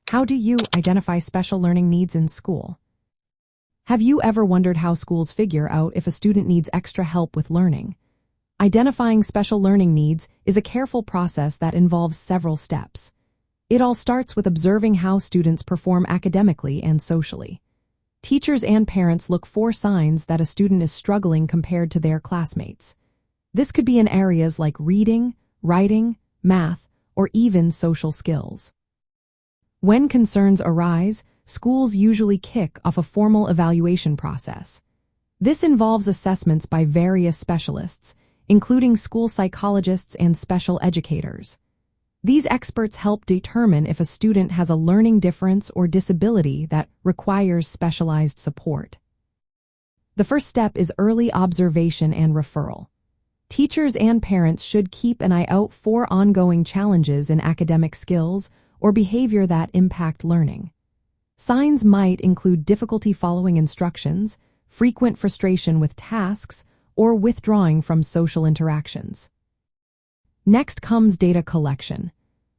How do you identify special learning needs in school? Have you ever wondered how schools figure out if a student needs extra help with learning? Identifying special learning needs is a careful process that involves several steps. It all starts with observing how students perform academically and socially. Teachers and parents look for signs that a student is struggling compared to their classmates. This could be in areas like reading, writing, math, or even social skills. When concerns arise, schools usually kick off a formal evaluation process. This involves assessments by various specialists, including school psychologists and special educators. These experts help determine if a student has a learning difference or disability that requires specialized support. The first step is early observation and referral. Teachers and parents should keep an eye out for ongoing challenges in academic skills or behavior that impact learning. Signs might include difficulty following instructions, frequent frustration with tasks, or withdrawing from social interactions. Next comes data collection.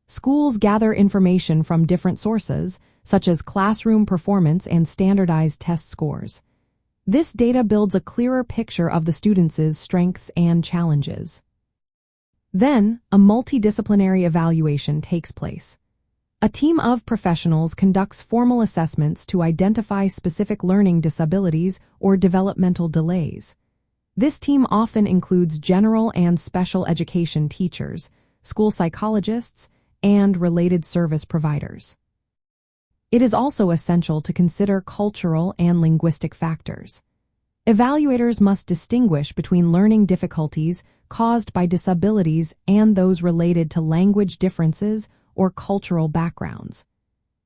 Schools gather information from different sources, such as classroom performance and standardized test scores. This data builds a clearer picture of the students' strengths and challenges. Then, a multidisciplinary evaluation takes place. A team of professionals conducts formal assessments to identify specific learning disabilities or developmental delays. This team often includes general and special education teachers, school psychologists, and related service providers. It is also essential to consider cultural and linguistic factors. Evaluators must distinguish between learning difficulties caused by disabilities and those related to language differences or cultural backgrounds.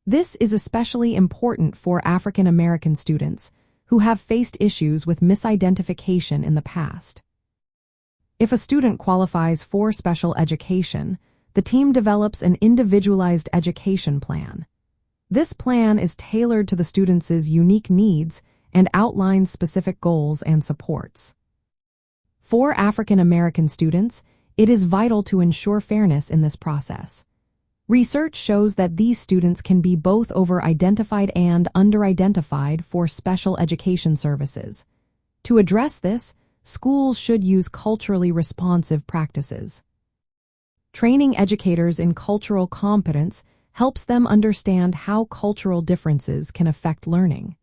This is especially important for African American students who have faced issues with misidentification in the past. If a student qualifies for special education, the team develops an individualized education plan. This plan is tailored to the student's unique needs and outlines specific goals and supports. For African American students, it is vital to ensure fairness in this process. Research shows that these students can be both over-identified and under-identified for special education services. To address this, schools should use culturally responsive practices. Training educators in cultural competence helps them understand how cultural differences can affect learning.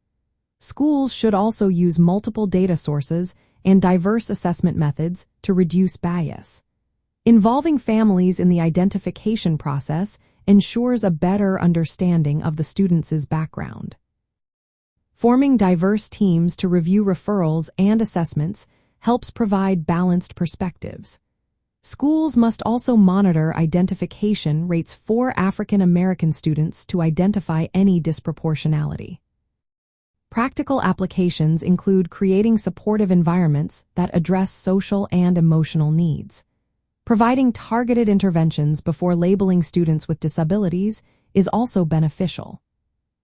Schools should also use multiple data sources and diverse assessment methods to reduce bias. Involving families in the identification process ensures a better understanding of the student's background. Forming diverse teams to review referrals and assessments helps provide balanced perspectives. Schools must also monitor identification rates for African American students to identify any disproportionality. Practical applications include creating supportive environments that address social and emotional needs. Providing targeted interventions before labeling students with disabilities is also beneficial.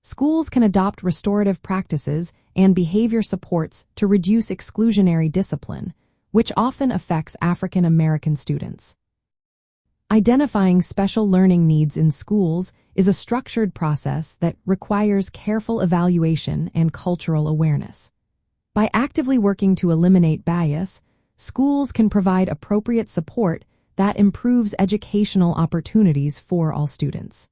Schools can adopt restorative practices and behavior supports to reduce exclusionary discipline, which often affects African American students. Identifying special learning needs in schools is a structured process that requires careful evaluation and cultural awareness. By actively working to eliminate bias, schools can provide appropriate support that improves educational opportunities for all students.